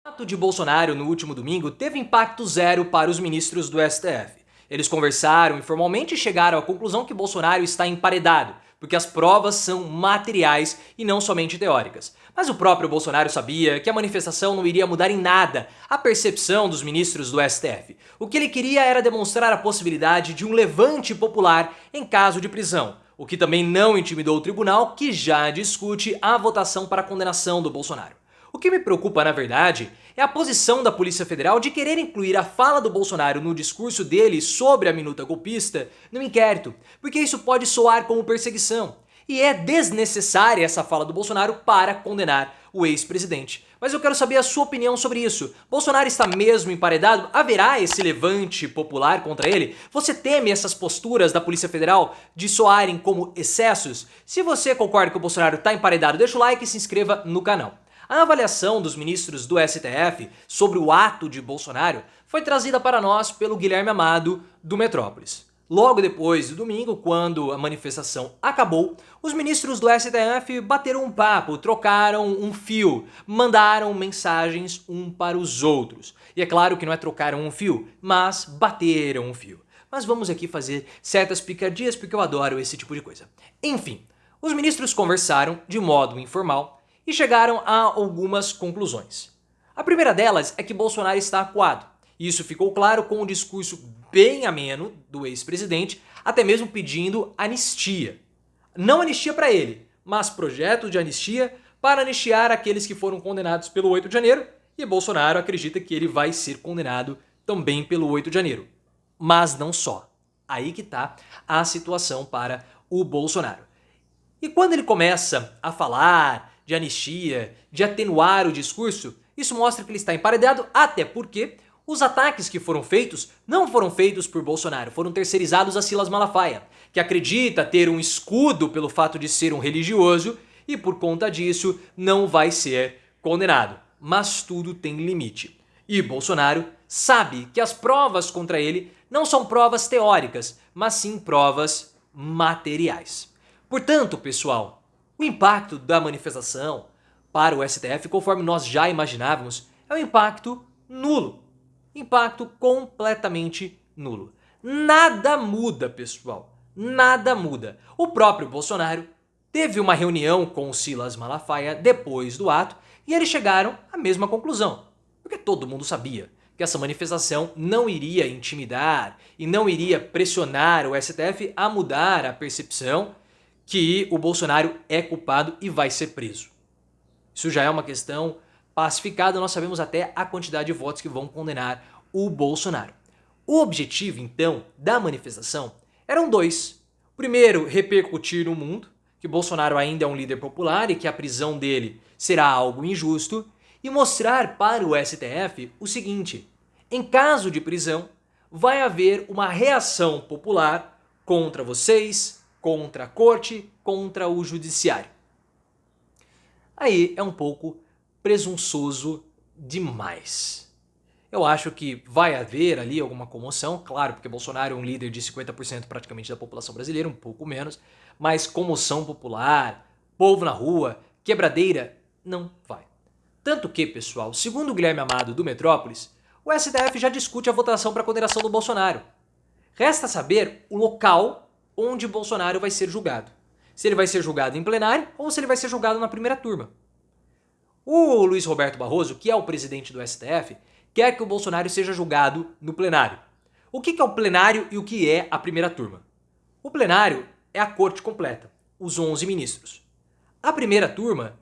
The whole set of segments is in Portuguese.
O ato de Bolsonaro no último domingo teve impacto zero para os ministros do STF. Eles conversaram informalmente e chegaram à conclusão que Bolsonaro está emparedado, porque as provas são materiais e não somente teóricas. Mas o próprio Bolsonaro sabia que a manifestação não iria mudar em nada a percepção dos ministros do STF. O que ele queria era demonstrar a possibilidade de um levante popular em caso de prisão, o que também não intimidou o tribunal, que já discute a votação para a condenação do Bolsonaro. O que me preocupa, na verdade, é a posição da Polícia Federal de querer incluir a fala do Bolsonaro no discurso dele sobre a minuta golpista no inquérito, porque isso pode soar como perseguição. E é desnecessária essa fala do Bolsonaro para condenar o ex-presidente. Mas eu quero saber a sua opinião sobre isso. Bolsonaro está mesmo emparedado? Haverá esse levante popular contra ele? Você teme essas posturas da Polícia Federal de soarem como excessos? Se você concorda que o Bolsonaro está emparedado, deixa o like e se inscreva no canal. A avaliação dos ministros do STF sobre o ato de Bolsonaro foi trazida para nós pelo Guilherme Amado, do Metrópolis. Logo depois do domingo, quando a manifestação acabou, os ministros do STF bateram um papo, trocaram um fio, mandaram mensagens um para os outros. E é claro que não é trocaram um fio, mas bateram um fio. Mas vamos aqui fazer certas picadinhas porque eu adoro esse tipo de coisa. Enfim, os ministros conversaram de modo informal e chegaram a algumas conclusões. A primeira delas é que Bolsonaro está acuado. E isso ficou claro com um discurso bem ameno do ex-presidente, até mesmo pedindo anistia. Não anistia para ele, mas projeto de anistia para anistiar aqueles que foram condenados pelo 8 de janeiro, e Bolsonaro acredita que ele vai ser condenado também pelo 8 de janeiro. Mas não só. Aí que está a situação para o Bolsonaro. E quando ele começa a falar de anistia, de atenuar o discurso, isso mostra que ele está emparedado, até porque os ataques que foram feitos não foram feitos por Bolsonaro, foram terceirizados a Silas Malafaia, que acredita ter um escudo pelo fato de ser um religioso e por conta disso não vai ser condenado. Mas tudo tem limite. E Bolsonaro sabe que as provas contra ele não são provas teóricas, mas sim provas materiais. Portanto, pessoal, o impacto da manifestação para o STF, conforme nós já imaginávamos, é um impacto nulo. Impacto completamente nulo. Nada muda, pessoal. Nada muda. O próprio Bolsonaro teve uma reunião com o Silas Malafaia depois do ato e eles chegaram à mesma conclusão. Porque todo mundo sabia que essa manifestação não iria intimidar e não iria pressionar o STF a mudar a percepção que o Bolsonaro é culpado e vai ser preso. Isso já é uma questão pacificada, nós sabemos até a quantidade de votos que vão condenar o Bolsonaro. O objetivo, então, da manifestação eram dois. Primeiro, repercutir no mundo que Bolsonaro ainda é um líder popular e que a prisão dele será algo injusto, e mostrar para o STF o seguinte: em caso de prisão, vai haver uma reação popular contra vocês, contra a corte, contra o judiciário. Aí é um pouco presunçoso demais. Eu acho que vai haver ali alguma comoção, claro, porque Bolsonaro é um líder de 50% praticamente da população brasileira, um pouco menos, mas comoção popular, povo na rua, quebradeira, não vai. Tanto que, pessoal, segundo o Guilherme Amado do Metrópolis, o STF já discute a votação para a condenação do Bolsonaro. Resta saber o local onde Bolsonaro vai ser julgado. Se ele vai ser julgado em plenário ou se ele vai ser julgado na primeira turma. O Luiz Roberto Barroso, que é o presidente do STF, quer que o Bolsonaro seja julgado no plenário. O que é o plenário e o que é a primeira turma? O plenário é a corte completa, os 11 ministros. A primeira turma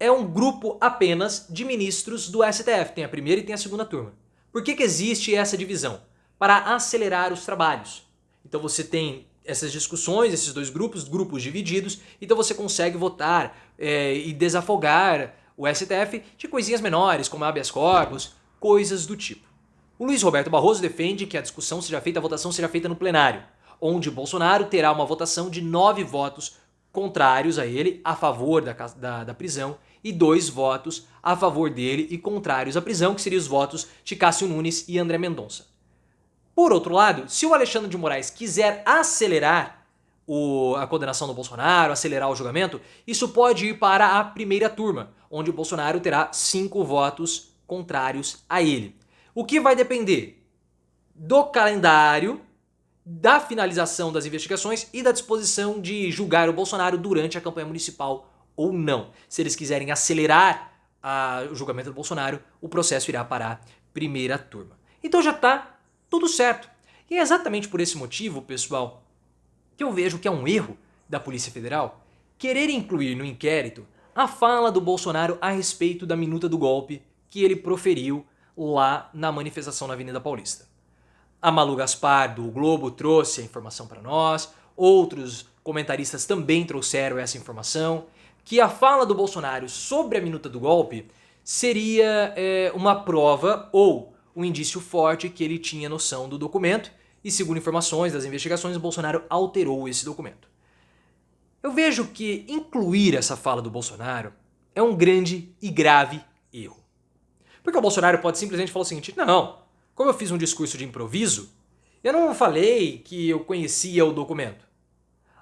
é um grupo apenas de ministros do STF, tem a primeira e tem a segunda turma. Por que existe essa divisão? Para acelerar os trabalhos. Então você tem essas discussões, esses dois grupos divididos, então você consegue votar e desafogar o STF de coisinhas menores, como habeas corpus, coisas do tipo. O Luiz Roberto Barroso defende que a discussão seja feita, a votação seja feita no plenário, onde Bolsonaro terá uma votação de 9 votos contrários a ele, a favor da prisão, e 2 votos a favor dele e contrários à prisão, que seriam os votos de Cássio Nunes e André Mendonça. Por outro lado, se o Alexandre de Moraes quiser acelerar a condenação do Bolsonaro, acelerar o julgamento, isso pode ir para a primeira turma, onde o Bolsonaro terá 5 votos contrários a ele. O que vai depender do calendário, da finalização das investigações e da disposição de julgar o Bolsonaro durante a campanha municipal ou não. Se eles quiserem acelerar o julgamento do Bolsonaro, o processo irá para a primeira turma. Então já está tudo certo. E é exatamente por esse motivo, pessoal, que eu vejo que é um erro da Polícia Federal querer incluir no inquérito a fala do Bolsonaro a respeito da minuta do golpe que ele proferiu lá na manifestação na Avenida Paulista. A Malu Gaspar, do Globo, trouxe a informação para nós, outros comentaristas também trouxeram essa informação, que a fala do Bolsonaro sobre a minuta do golpe seria uma prova ou um indício forte que ele tinha noção do documento e, segundo informações das investigações, o Bolsonaro alterou esse documento. Eu vejo que incluir essa fala do Bolsonaro é um grande e grave erro. Porque o Bolsonaro pode simplesmente falar o seguinte: não, como eu fiz um discurso de improviso, eu não falei que eu conhecia o documento.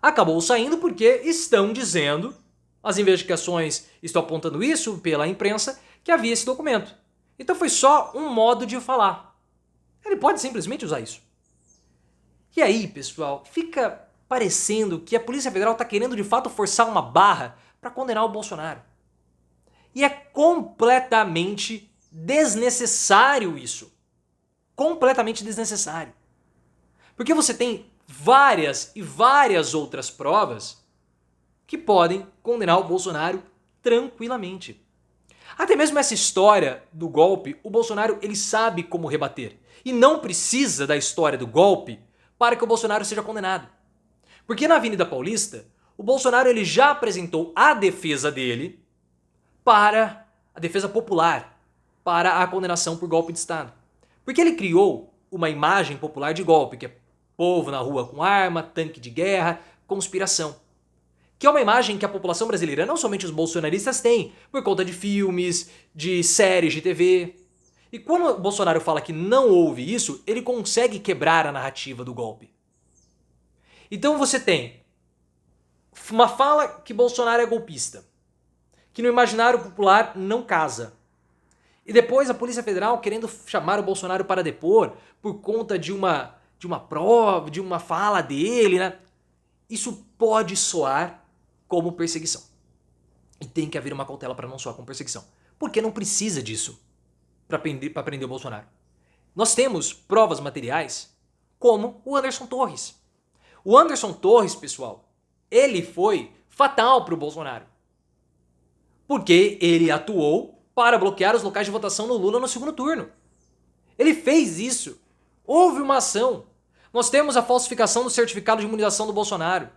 Acabou saindo porque estão dizendo, as investigações estão apontando isso pela imprensa, que havia esse documento. Então foi só um modo de falar. Ele pode simplesmente usar isso. E aí, pessoal, fica parecendo que a Polícia Federal está querendo de fato forçar uma barra para condenar o Bolsonaro. E é completamente desnecessário isso. Completamente desnecessário. Porque você tem várias e várias outras provas que podem condenar o Bolsonaro tranquilamente. Até mesmo essa história do golpe, o Bolsonaro ele sabe como rebater. E não precisa da história do golpe para que o Bolsonaro seja condenado. Porque na Avenida Paulista, o Bolsonaro ele já apresentou a defesa dele para a defesa popular, para a condenação por golpe de Estado. Porque ele criou uma imagem popular de golpe, que é povo na rua com arma, tanque de guerra, conspiração. Que é uma imagem que a população brasileira, não somente os bolsonaristas, têm, por conta de filmes, de séries de TV. E quando o Bolsonaro fala que não houve isso, ele consegue quebrar a narrativa do golpe. Então você tem uma fala que Bolsonaro é golpista, que no imaginário popular não casa. E depois a Polícia Federal querendo chamar o Bolsonaro para depor por conta de uma prova, de uma fala dele, né? Isso pode soar como perseguição. E tem que haver uma cautela para não soar como perseguição. Porque não precisa disso para prender o Bolsonaro. Nós temos provas materiais como o Anderson Torres. O Anderson Torres, pessoal, ele foi fatal para o Bolsonaro. Porque ele atuou para bloquear os locais de votação no Lula no segundo turno. Ele fez isso. Houve uma ação. Nós temos a falsificação do certificado de imunização do Bolsonaro.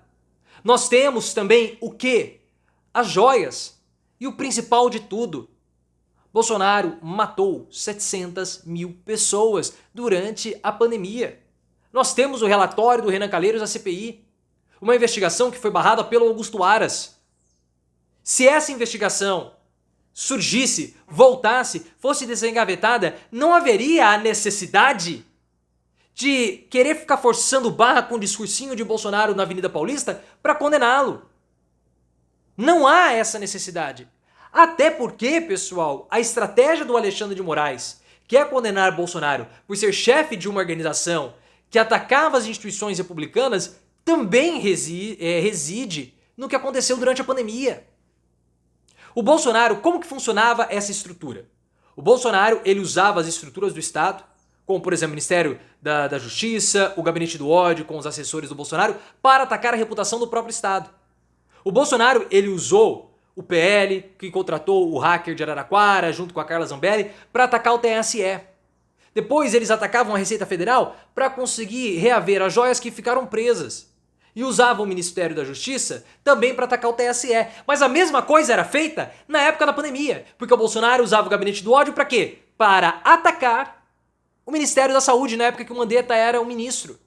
Nós temos também o quê? As joias. E o principal de tudo, Bolsonaro matou 700 mil pessoas durante a pandemia. Nós temos o relatório do Renan Calheiros à CPI. Uma investigação que foi barrada pelo Augusto Aras. Se essa investigação surgisse, voltasse, fosse desengavetada, não haveria a necessidade de querer ficar forçando barra com o discursinho de Bolsonaro na Avenida Paulista para condená-lo. Não há essa necessidade. Até porque, pessoal, a estratégia do Alexandre de Moraes, que é condenar Bolsonaro por ser chefe de uma organização que atacava as instituições republicanas, também reside no que aconteceu durante a pandemia. O Bolsonaro, como que funcionava essa estrutura? O Bolsonaro, ele usava as estruturas do Estado, como por exemplo o Ministério da Justiça, o Gabinete do Ódio com os assessores do Bolsonaro, para atacar a reputação do próprio Estado. O Bolsonaro, ele usou o PL, que contratou o hacker de Araraquara, junto com a Carla Zambelli, para atacar o TSE. Depois eles atacavam a Receita Federal para conseguir reaver as joias que ficaram presas. E usavam o Ministério da Justiça também para atacar o TSE. Mas a mesma coisa era feita na época da pandemia. Porque o Bolsonaro usava o Gabinete do Ódio para quê? Para atacar o Ministério da Saúde, na época que o Mandetta era o ministro.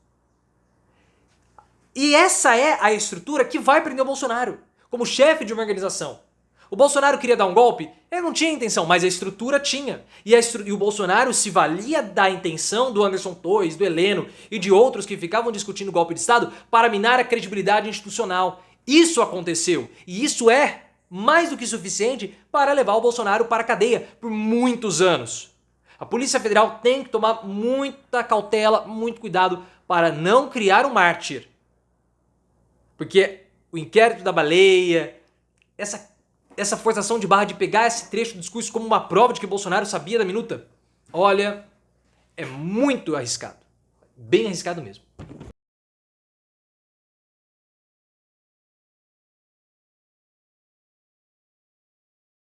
E essa é a estrutura que vai prender o Bolsonaro, como chefe de uma organização. O Bolsonaro queria dar um golpe? Ele não tinha intenção, mas a estrutura tinha. E o Bolsonaro se valia da intenção do Anderson Torres, do Heleno e de outros que ficavam discutindo o golpe de Estado para minar a credibilidade institucional. Isso aconteceu. E isso é mais do que suficiente para levar o Bolsonaro para a cadeia por muitos anos. A Polícia Federal tem que tomar muita cautela, muito cuidado para não criar um mártir. Porque o inquérito da baleia, essa forçação de barra de pegar esse trecho do discurso como uma prova de que Bolsonaro sabia da minuta, olha, é muito arriscado. Bem arriscado mesmo.